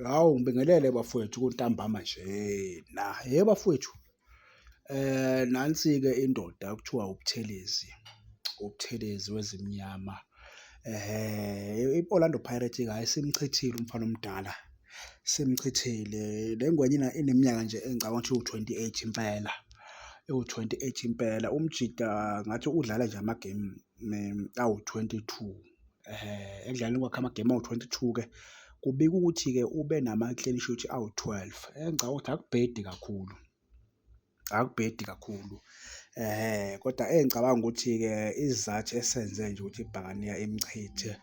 Hawu ngibingelele bafowethu kuntambama njena. Yebo bafowethu, nansi-ke indoda okuthiwa uButhelezi wezimnyama. I-Orlando Pirates-ke hhayi simchithile umfana omdala, simchithile. Le ngwenya ineminyaka nje engicabanga ukuthi ewu-28 impela, ewu-28 impela. Umjida ngathi udlala nje amagemu awu-22. Ekudlaleni kwakhe amagemu awu-22-ke kubikwa ukuthi-ke ube nama-clean sheet awu-12. Engicabanga ukuthi akubhedi kakhulu. Kodwa engicabanga ukuthi-ke isizathu esenze nje ukuthi iBhakaniya imchithe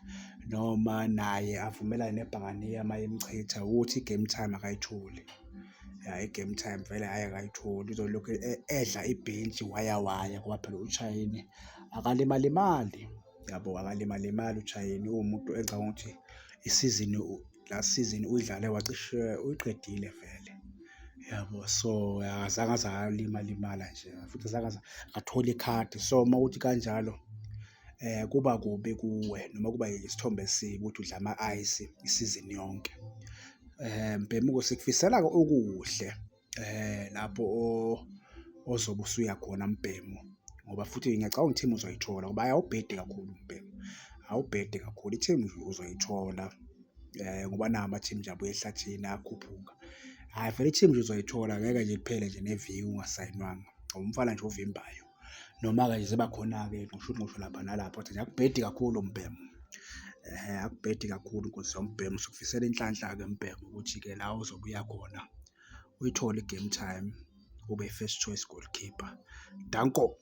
noma naye avumelane neBhakaniya uma imchitha ukuthi i-game time akayitholi. Ya, i-game time vele hhayi akayitholi, uzolokhu edla ibhentshi waya waya ngoba phela uShayini akalimalimali, yabo akalimalimali uShayini. Uwumuntu engicabanga ukuthi last season uyidlale wacishe uyiqedile vele, yabo. So akazange aze alimalimala nje futhi azange aze athola ikhadi. So uma kuthi kanjalo kuba kubi kuwe noma kuba isithombe esibi ukuthi udla ama-ayisi isizini yonke. Mbhemu-ke sikufisela-ke okuhle lapho ozobe usuya khona Mbhemu, ngoba futhi ngiyacabanga i-team uzoyithola ngoba hhayi awubhedi kakhulu Mbhemu, awubhedi kakhulu, i-team nje uzoyithola. Ngoba nawu ama-team nje abuya ehlathini ayakhuphuka. Hhayi vele i-team nje uzoyithola, ngeke nje liphele nje neviki ungasayinwanga, umfana nje ovimbayo. Noma-ke nje ziba khona-ke ngisho lapha nalapha kodwa nje akubhedi kakhulu Mbhemu. Akubhedi kakhulu Nkosi yami Mbhemu, sikufisela inhlanhla-ke Mbhemu ukuthi-ke la uzobe uya khona uyithole i-game time, ube i-first choice goalkeeper. Danko.